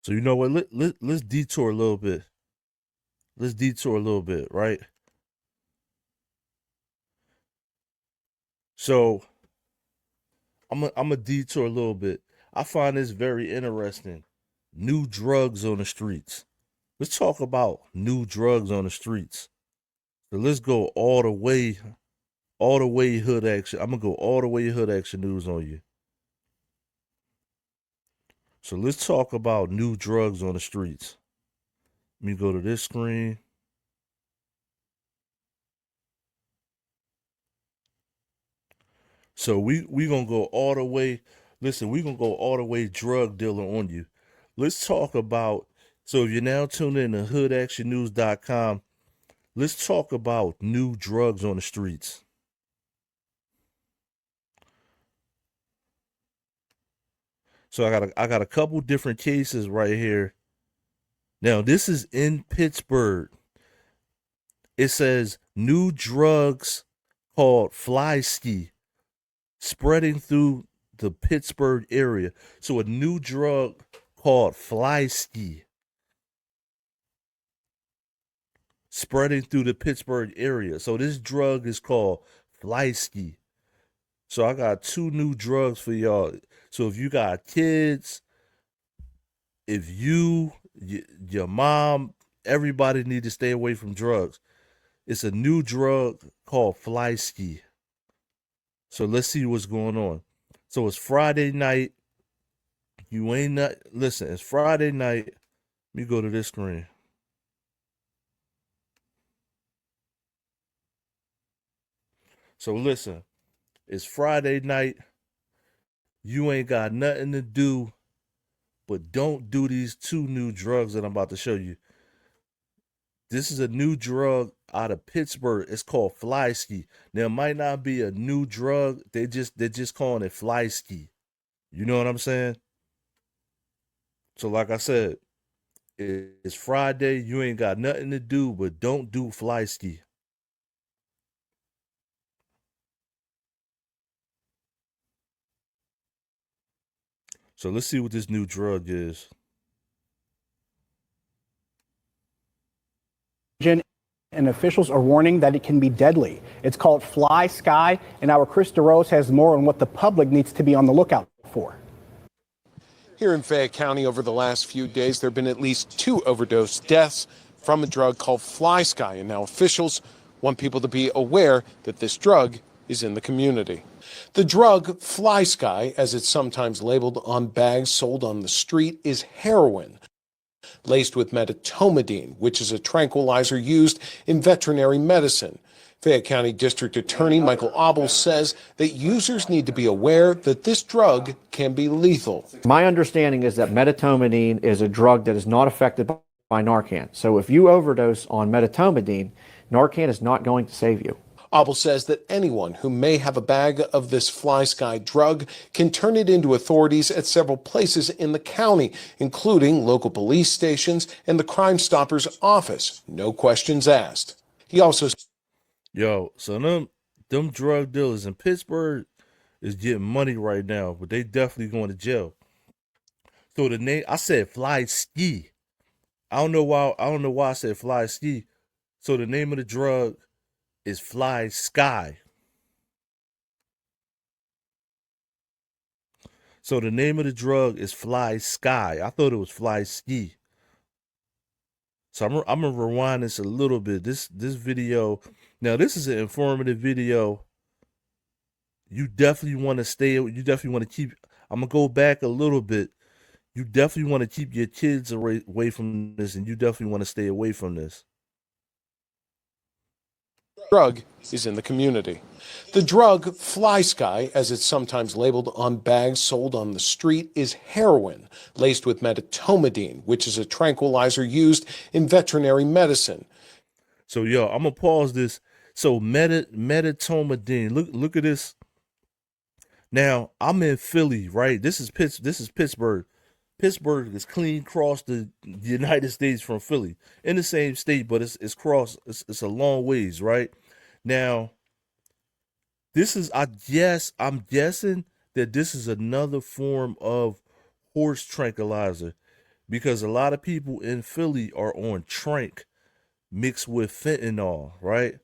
So you know what? Let's detour a little bit. Let's detour a little bit, right? So I'm a detour a little bit. I find this very interesting. New drugs on the streets. Let's talk about new drugs on the streets. So let's go all the way hood action. I'm gonna go all the way hood action news on you. So let's talk about new drugs on the streets. Let me go to this screen. So we gonna go all the way. Listen, we gonna go all the way drug dealer on you. Let's talk about. So if you're now tuned in to hoodactionnews.com, let's talk about new drugs on the streets. So I got a couple different cases right here. Now this is in Pittsburgh. It says new drugs called fly ski spreading through the Pittsburgh area. So a new drug called fly ski spreading through the Pittsburgh area. So this drug is called fly ski. So I got two new drugs for y'all. So if you got kids, if your mom, everybody need to stay away from drugs. It's a new drug called fly ski. So let's see what's going on. So it's Friday night. You ain't not listen. It's Friday night. Let me go to this screen. So listen, it's Friday night. You ain't got nothing to do, but don't do these two new drugs that I'm about to show you. This is a new drug out of Pittsburgh. It's called fly ski. Now it might not be a new drug. They're just calling it fly ski. You know what I'm saying? So like I said, it's Friday. You ain't got nothing to do, but don't do fly ski. So let's see what this new drug is. And officials are warning that it can be deadly. It's called Fly Sky, and our Chris DeRose has more on what the public needs to be on the lookout for. Here in Fayette County over the last few days, there have been at least 2 overdose deaths from a drug called Fly Sky, and now officials want people to be aware that this drug is in the community. The drug Fly Sky, as it's sometimes labeled on bags sold on the street, is heroin laced with medetomidine, which is a tranquilizer used in veterinary medicine. Fayette County District Attorney Michael Abel says that users need to be aware that this drug can be lethal. My understanding is that medetomidine is a drug that is not affected by Narcan. So if you overdose on medetomidine, Narcan is not going to save you. Abel says that anyone who may have a bag of this Fly Sky drug can turn it into authorities at several places in the county, including local police stations and the Crime Stoppers office. No questions asked. He also So them drug dealers in Pittsburgh is getting money right now, but they definitely going to jail. So the name I said fly ski. I don't know why I said fly ski. So the name of the drug is fly sky. So the name of the drug is fly sky. I thought it was fly ski. So I'm gonna rewind this a little bit. This video. Now this is an informative video. You definitely want to stay. You definitely want to keep. I'm gonna go back a little bit. You definitely want to keep your kids away from this, and you definitely want to stay away from this. drug is in the community. The drug Fly Sky, as it's sometimes labeled on bags sold on the street, is heroin laced with medetomidine, which is a tranquilizer used in veterinary medicine. So I'm gonna pause this. So medetomidine. Look at this. Now I'm in Philly, right? This is Pittsburgh. Pittsburgh is clean across the United States from Philly, in the same state, but it's cross. It's a long ways, right? Now this is I'm guessing that this is another form of horse tranquilizer because a lot of people in Philly are on trank mixed with fentanyl, right?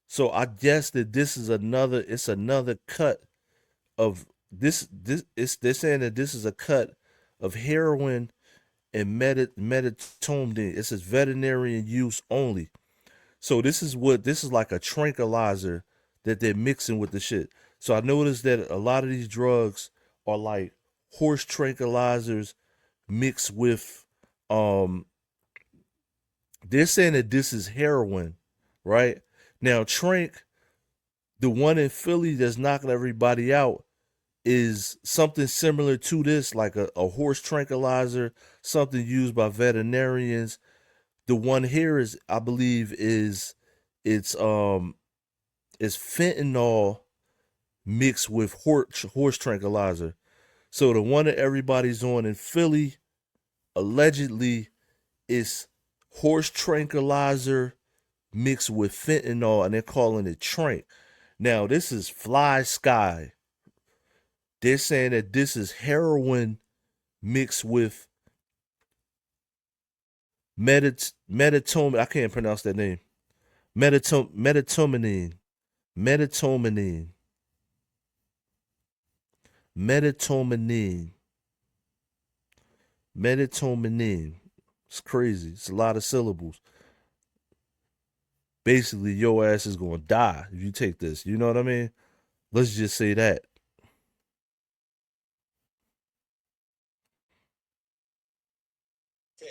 So I guess that this is another cut of they're saying that this is a cut of heroin and methamphetamine. It says veterinarian use only. So this is like a tranquilizer that they're mixing with the shit. So I noticed that a lot of these drugs are like horse tranquilizers mixed with um they're saying that this is heroin, right? Now trank, the one in Philly that's knocking everybody out, is something similar to this, like a horse tranquilizer, something used by veterinarians. The one here is, I believe, it's is fentanyl mixed with horse tranquilizer. So the one that everybody's on in Philly allegedly is horse tranquilizer mixed with fentanyl, and they're calling it trank. Now this is Fly Sky. They're saying that this is heroin mixed with metatomin. I can't pronounce that name. Metatominine. Metatominine. Metatominine. Metatominine. It's crazy. It's a lot of syllables. Basically, your ass is gonna die if you take this. You know what I mean? Let's just say that.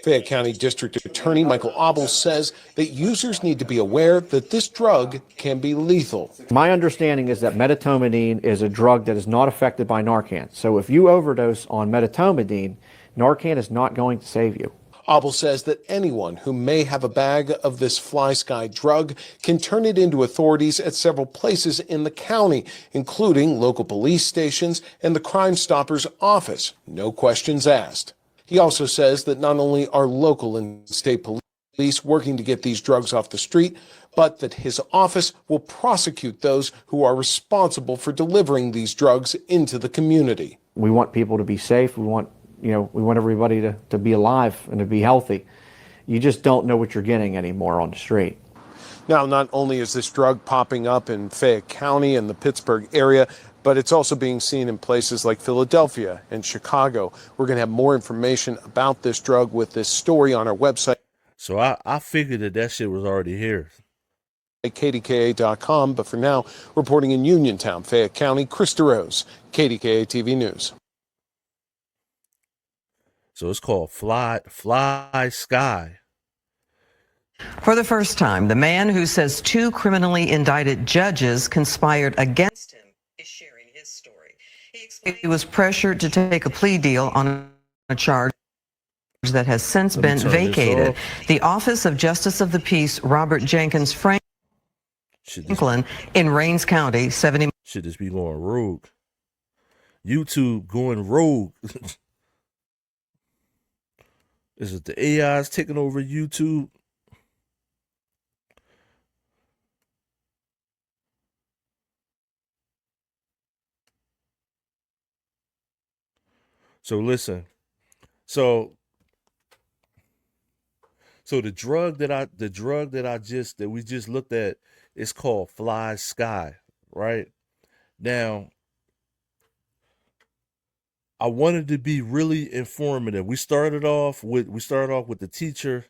Fayette County District Attorney Michael Abel says that users need to be aware that this drug can be lethal. My understanding is that metatominine is a drug that is not affected by Narcan. So if you overdose on metatominine, Narcan is not going to save you. Abel says that anyone who may have a bag of this Fly Sky drug can turn it into authorities at several places in the county, including local police stations and the Crime Stoppers office. No questions asked. He also says that not only are local and state police working to get these drugs off the street, but that his office will prosecute those who are responsible for delivering these drugs into the community. We want people to be safe. We want everybody to be alive and to be healthy. You just don't know what you're getting anymore on the street. Now, not only is this drug popping up in Fayette County and the Pittsburgh area, but it's also being seen in places like Philadelphia and Chicago. We're going to have more information about this drug with this story on our website. So I figured that shit was already here. KDKA.com, but for now, reporting in Uniontown, Fayette County, Chris DeRose, KDKA TV News. So it's called Fly Sky. For the first time, the man who says two criminally indicted judges conspired against him is sharing his story. He explained he was pressured to take a plea deal on a charge that has since been vacated. The Office of Justice of the Peace, Robert Jenkins Franklin in Rains County, 70. Should just be going rogue. YouTube going rogue. Is it the AIs taking over YouTube? So listen. So the drug that we just looked at is called Fly Sky, right? Now, I wanted to be really informative. We started off with the teacher.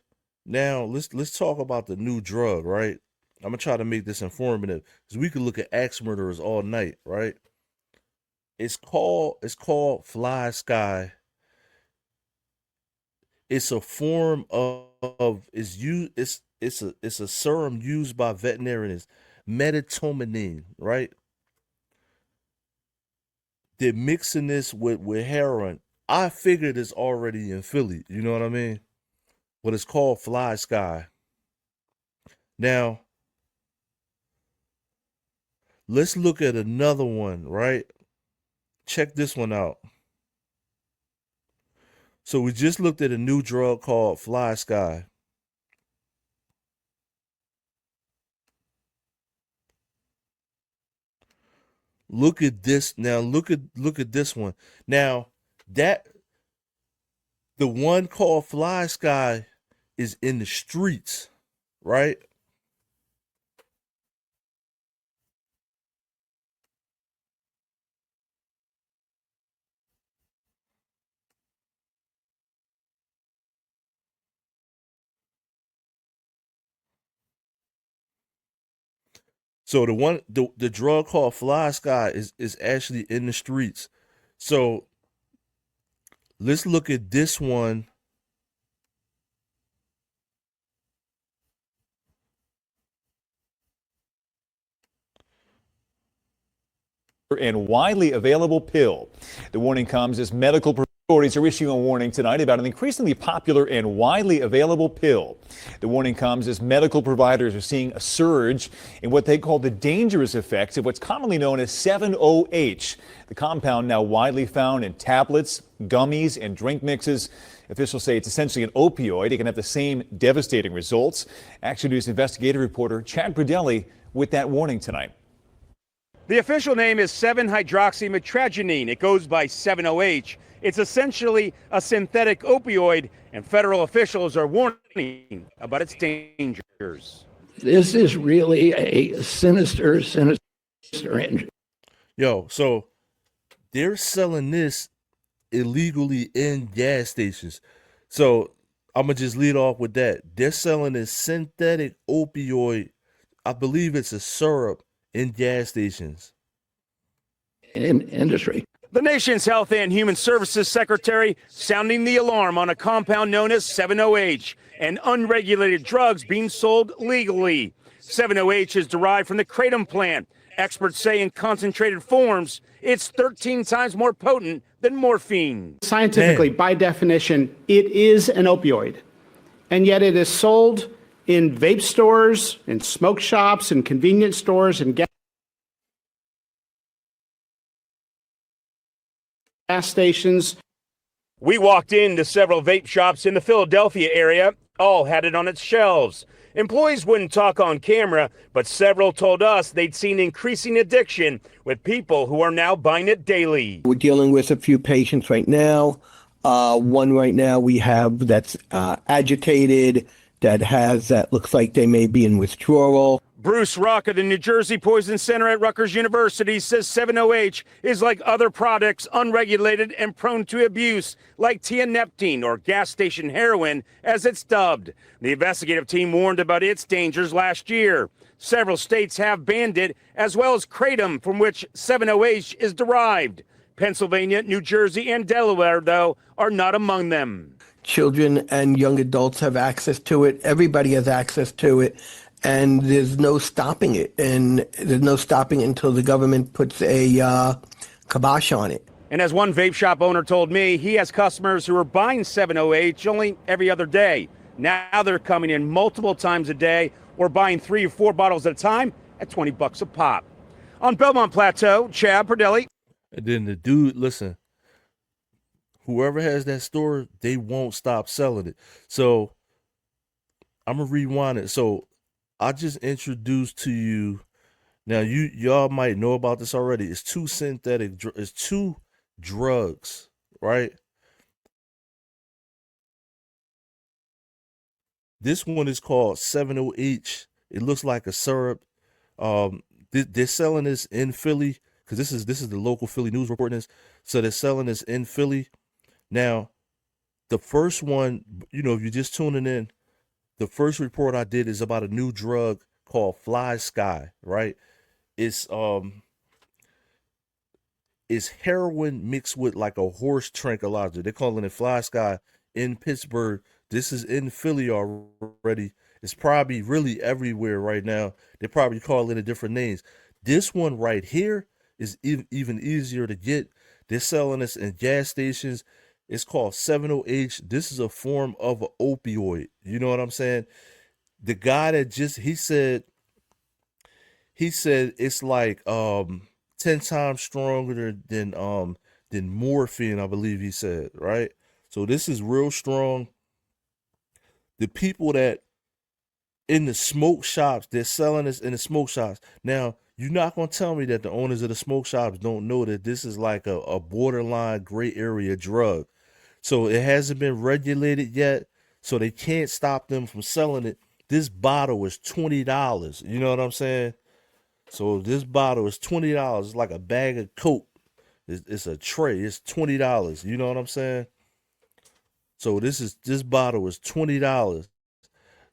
Now let's talk about the new drug, right? I'm gonna try to make this informative because we could look at axe murderers all night, right? It's called Fly Sky. It's a form of it's a serum used by veterinarians, metatominine, right? They're mixing this with heroin. I figured it's already in Philly, you know what I mean? But it's called Fly Sky. Now, let's look at another one, right? Check this one out. So we just looked at a new drug called Fly Sky. Look at this. Now look at this one. Now that The one called Fly Sky is in the streets, right? So the drug called Fly Sky is actually in the streets. So let's look at this one. And widely available pill. The warning comes as medical authorities are issuing a warning tonight about an increasingly popular and widely available pill. The warning comes as medical providers are seeing a surge in what they call the dangerous effects of what's commonly known as 7-OH, the compound now widely found in tablets, gummies, and drink mixes. Officials say it's essentially an opioid. It can have the same devastating results. Action News investigative reporter Chad Brudelli with that warning tonight. The official name is 7-hydroxymetragenine. It goes by 7-OH. It's essentially a synthetic opioid, and federal officials are warning about its dangers. This is really a sinister injury. Yo, so they're selling this illegally in gas stations. So I'm going to just lead off with that. They're selling this synthetic opioid. I believe it's a syrup in gas stations. In industry. The nation's Health and Human Services Secretary sounding the alarm on a compound known as 7-OH and unregulated drugs being sold legally. 7-OH is derived from the kratom plant. Experts say in concentrated forms, it's 13 times more potent than morphine. Scientifically, by definition, it is an opioid. And yet it is sold in vape stores, in smoke shops, in convenience stores, and gas stations. We walked into several vape shops in the Philadelphia area. All had it on its shelves. Employees wouldn't talk on camera, but several told us they'd seen increasing addiction with people who are now buying it daily. We're dealing with a few patients right now. One right now we have that's agitated, that looks like they may be in withdrawal. Bruce Rock of the New Jersey Poison Center at Rutgers University says 7-OH is like other products, unregulated and prone to abuse, like tianeptine or gas station heroin, as it's dubbed. The investigative team warned about its dangers last year. Several states have banned it, as well as kratom, from which 7-OH is derived. Pennsylvania, New Jersey, and Delaware, though, are not among them. Children and young adults have access to it. Everybody has access to it. And there's no stopping it. And there's no stopping it until the government puts a kibosh on it. And as one vape shop owner told me, he has customers who are buying 7-OH only every other day. Now they're coming in multiple times a day or buying 3 or 4 bottles at a time at $20 a pop. On Belmont Plateau, Chad Perdelli. And then the dude, listen, whoever has that store, they won't stop selling it. So I'm going to rewind it. So I just introduced to you. Now y'all might know about this already. It's it's 2 drugs, right? This one is called 7-OH. It looks like a syrup. They're selling this in Philly because this is the local Philly news reporting this. So they're selling this in Philly. Now, the first one, if you're just tuning in, the first report I did is about a new drug called Fly Sky, right? It's heroin mixed with like a horse tranquilizer. They're calling it Fly Sky in Pittsburgh. This is in Philly already. It's probably really everywhere right now. They probably call it different names. This one right here is even easier to get. They're selling this in gas stations. It's called 7-OH. This is a form of an opioid. You know what I'm saying? The guy that he said it's like 10 times stronger than morphine, I believe he said, right? So this is real strong. The people that in the smoke shops, they're selling this in the smoke shops. Now, you're not going to tell me that the owners of the smoke shops don't know that this is like a borderline gray area drug. So it hasn't been regulated yet. So they can't stop them from selling it. This bottle is $20. You know what I'm saying? So this bottle is $20. It's like a bag of Coke. It's a tray. It's $20. You know what I'm saying? So this bottle is $20.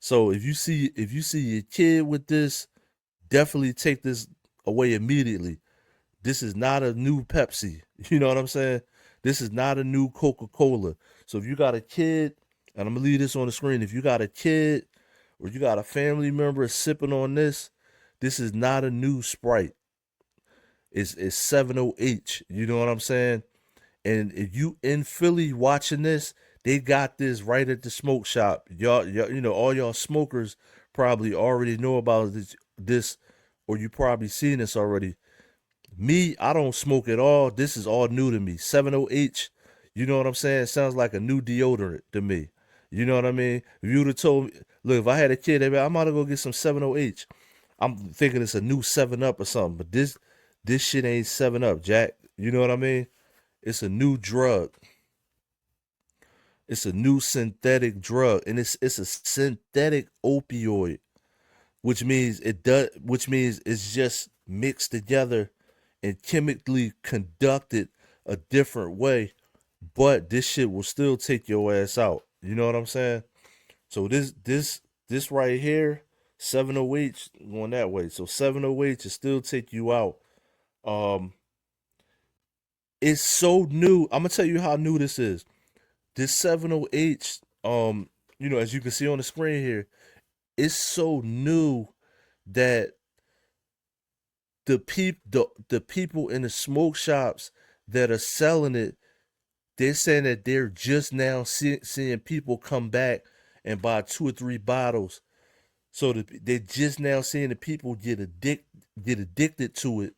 So if you see your kid with this, definitely take this away immediately. This is not a new Pepsi. You know what I'm saying? This is not a new Coca-Cola. So if you got a kid, and I'm gonna leave this on the screen, if you got a kid or you got a family member sipping on this is not a new Sprite. It's 70H. You know what I'm saying? And if you in Philly watching this, they got this right at the smoke shop. Y'all, all y'all smokers probably already know about this, or you probably seen this already. Me, I don't smoke at all. This is all new to me. 70H, you know what I'm saying? Sounds like a new deodorant to me. You know what I mean? If you would have told me, look, if I had a kid, they'd be like, I'm about to go get some 70H. I'm thinking it's a new 7 Up or something, but this shit ain't 7 Up, Jack. You know what I mean? It's a new drug. It's a new synthetic drug, and it's a synthetic opioid, which means it's just mixed together and chemically conducted a different way, but this shit will still take your ass out. You know what I'm saying? So this right here, 70H going that way. So 70H will still take you out. Um, it's so new. I'm gonna tell you how new this is. This 70H, as you can see on the screen here, it's so new that the people in the smoke shops that are selling it, they're saying that they're just now seeing people come back and buy 2 or 3 bottles. So they're just now seeing the people get addicted to it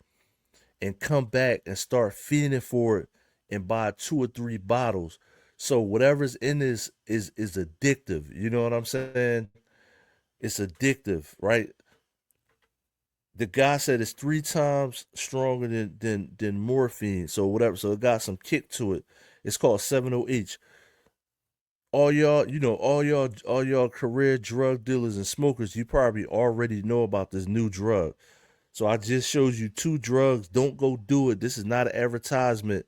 and come back and start feeding for it and buy 2 or 3 bottles. So whatever's in this is addictive. You know what I'm saying? It's addictive, right? The guy said it's 3 times stronger than morphine. So whatever. So it got some kick to it. It's called 70H. All y'all career drug dealers and smokers, you probably already know about this new drug. So I just showed you 2 drugs. Don't go do it. This is not an advertisement.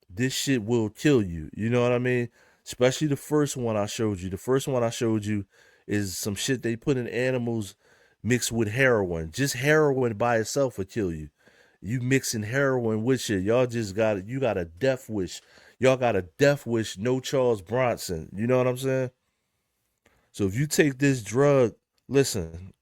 This shit will kill you. You know what I mean? Especially the first one I showed you. The first one I showed you is some shit they put in animals mixed with heroin. Just heroin by itself will kill you. You mixing heroin with shit. You got a death wish. Y'all got a death wish, no Charles Bronson. You know what I'm saying? So if you take this drug, listen,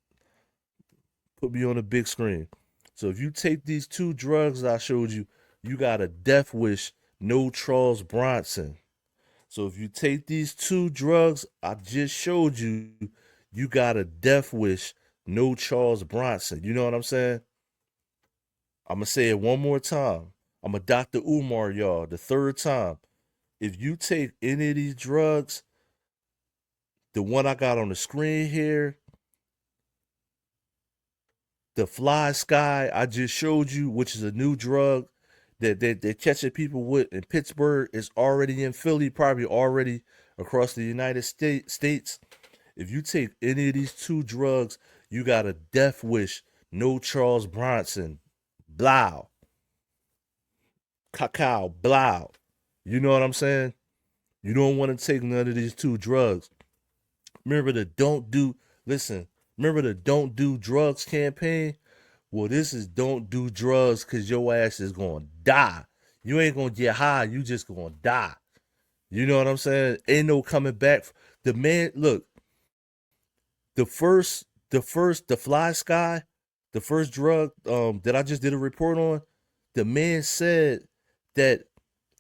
put me on the big screen. So if you take these 2 drugs I showed you, you got a death wish, no Charles Bronson. So if you take these 2 drugs I just showed you, you got a death wish, no Charles Bronson. You know what I'm saying? I'm gonna say it one more time. I'm a Dr. Umar, y'all, the 3rd time. If you take any of these drugs, the one I got on the screen here, the Fly Sky I just showed you, which is a new drug that they're catching people with in Pittsburgh, is already in Philly, probably already across the United States. If you take any of these 2 drugs, you got a death wish, no Charles Bronson, blow, cacao, blow. You know what I'm saying? You don't want to take none of these 2 drugs. Remember the don't do, listen, remember the don't do drugs campaign? Well, this is don't do drugs because your ass is going to die. You ain't going to get high. You just going to die. You know what I'm saying? Ain't no coming back. The man, look, the Fly Sky, the first drug that I just did a report on, the man said that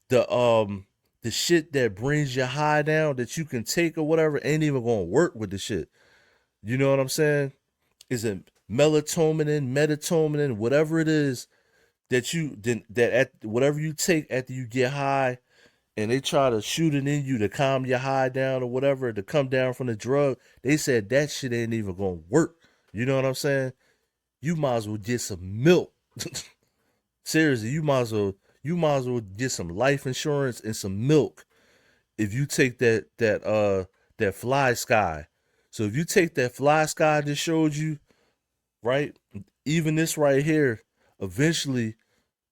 the shit that brings your high down that you can take or whatever ain't even gonna work with the shit. You know what I'm saying? Is it melatonin, whatever it is that at whatever you take after you get high, and they try to shoot it in you to calm your high down or whatever to come down from the drug. They said that shit ain't even gonna work. You know what I'm saying? You might as well get some milk. Seriously, you might as well get some life insurance and some milk if you take that fly sky. So if you take that fly sky I just showed you, right? Even this right here, eventually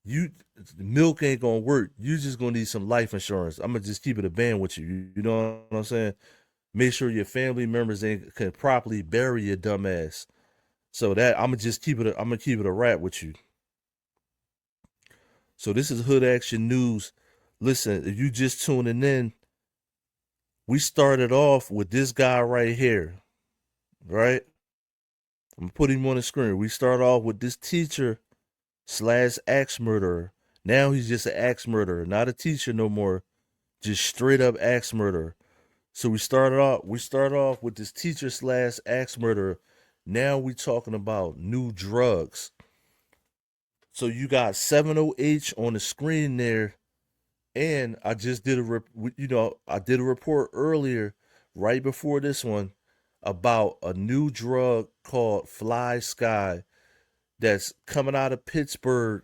you milk ain't gonna work. You just gonna need some life insurance. I'm gonna just keep it a band with you. You know what I'm saying? Make sure your family members can properly bury your dumb ass. So that I'm gonna just keep it. I'm gonna keep it a wrap with you. So this is Hood Action News. Listen, if you just tuning in, we started off with this guy right here, right? I'm gonna put him on the screen. We start off with this teacher slash axe murderer. Now he's just an axe murderer, not a teacher no more. Just straight up axe murderer. So we started off with this teacher slash axe murderer. Now we talking about new drugs. So you got 70H on the screen there, and I just did I did a report earlier, right before this one, about a new drug called Fly Sky that's coming out of Pittsburgh,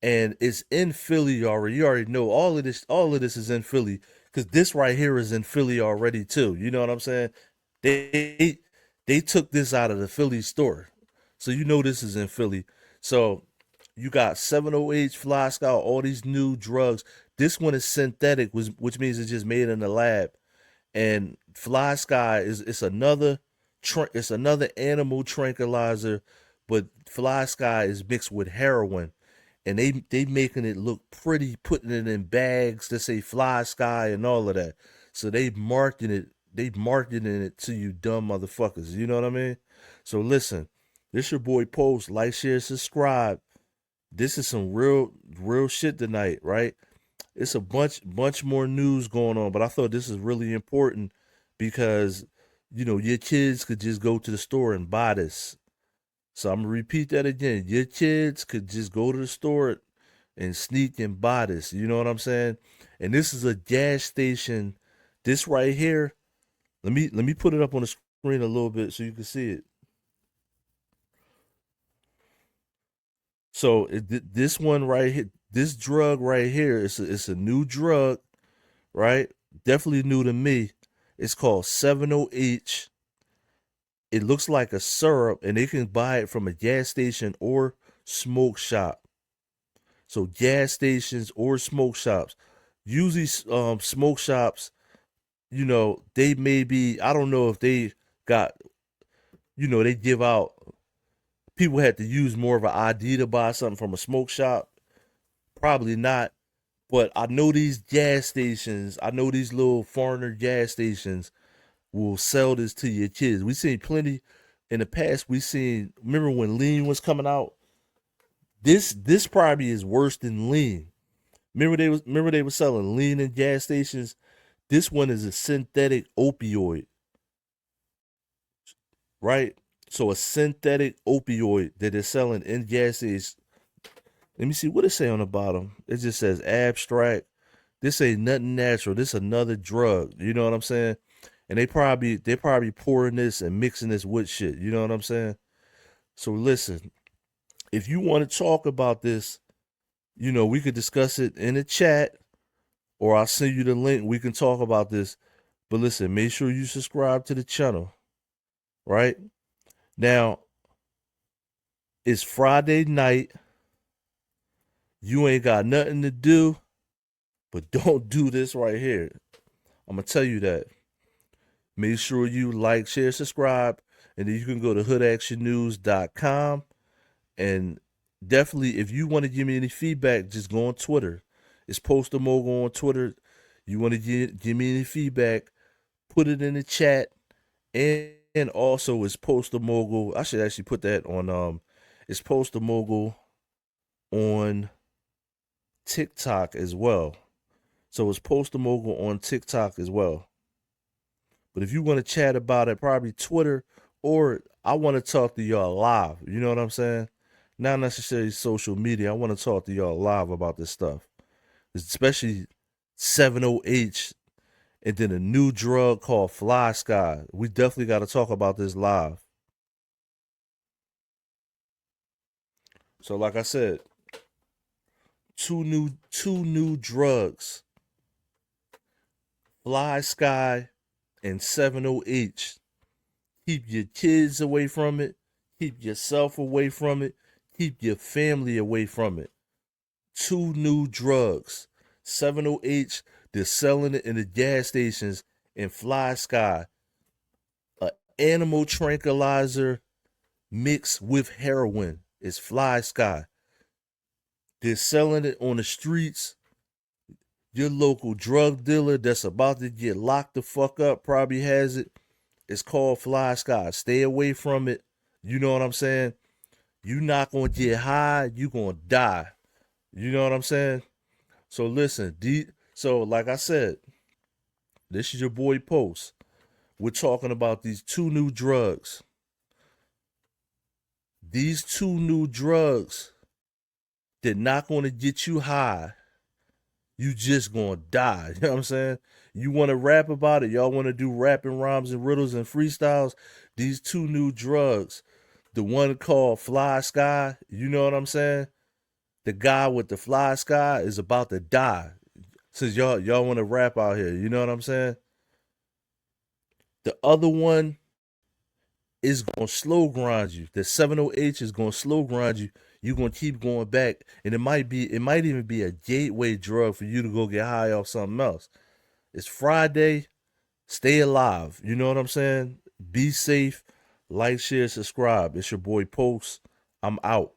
and it's in Philly already. You already know all of this is in Philly because this right here is in Philly already too. You know what I'm saying? They they took this out of the Philly store, so you know this is in Philly. So you got 708 Fly Sky, all these new drugs. This one is synthetic, which means it's just made in the lab. And Fly Sky is it's another animal tranquilizer, but Fly Sky is mixed with heroin, and they making it look pretty, putting it in bags that say Fly Sky and all of that. So they marketing it to you dumb motherfuckers. You know what I mean? So listen, this your boy Post. Like, share, subscribe. This is some real shit tonight, right? It's a bunch more news going on, but I thought this is really important because your kids could just go to the store and buy this. So I'm gonna repeat that again. Your kids could just go to the store and sneak and buy this. You know what I'm saying? And this is a gas station. This right here. Let me put it up on the screen a little bit so you can see it. So this one right here, this drug right here, it's a new drug, right? Definitely new to me. It's called 70H. It looks like a syrup, and they can buy it from a gas station or smoke shop. So gas stations or smoke shops. Usually, smoke shops, they may be. I don't know if they got. They give out. People had to use more of an ID to buy something from a smoke shop. Probably not. But I know these gas stations. I know these little foreigner gas stations will sell this to your kids. We seen plenty in the past. We seen. Remember when lean was coming out? This probably is worse than lean. Remember they were selling lean in gas stations. This one is a synthetic opioid, right? So a synthetic opioid that they're selling in gas stations. Let me see what it say on the bottom. It just says abstract. This ain't nothing natural. This another drug. You know what I'm saying? And they probably pouring this and mixing this with shit. You know what I'm saying? So listen, if you want to talk about this, we could discuss it in the chat, or I'll send you the link. We can talk about this. But listen, make sure you subscribe to the channel, right? Now, it's Friday night. You ain't got nothing to do, but don't do this right here. I'm going to tell you that. Make sure you like, share, subscribe, and then you can go to hoodactionnews.com. And definitely, if you want to give me any feedback, just go on Twitter. It's postthemogul on Twitter. You want to give me any feedback, put it in the chat. And also, it's postthemogul. I should actually put that on. It's postthemogul on TikTok as well. So it's postthemogul on TikTok as well. But if you want to chat about it, probably Twitter, or I want to talk to y'all live. You know what I'm saying? Not necessarily social media. I want to talk to y'all live about this stuff, especially 70H, and then a new drug called Fly Sky. We definitely got to talk about this live. So, like I said, two new drugs. Fly Sky, and 70H. Keep your kids away from it. Keep yourself away from it. Keep your family away from it. Two new drugs. 70H, they're selling it in the gas stations, and Fly Sky, an animal tranquilizer mixed with heroin. It's Fly Sky. They're selling it on the streets. Your local drug dealer that's about to get locked the fuck up probably has it. It's called Fly Sky. Stay away from it. You know what I'm saying? You're not going to get high. You're going to die. You know what I'm saying? So listen, so like I said, this is your boy Post. We're talking about these two new drugs. These two new drugs, they're not going to get you high. You just going to die. You know what I'm saying? You want to rap about it? Y'all want to do rapping rhymes and riddles and freestyles? These two new drugs, the one called Fly Sky, you know what I'm saying? The guy with the Fly Sky is about to die. Since y'all want to rap out here, you know what I'm saying? The other one is gonna slow grind you. The 70H is gonna slow grind you. You're gonna keep going back, and it might even be a gateway drug for you to go get high off something else. It's Friday. Stay alive. You know what I'm saying? Be safe. Like, share, subscribe. It's your boy Post. I'm out.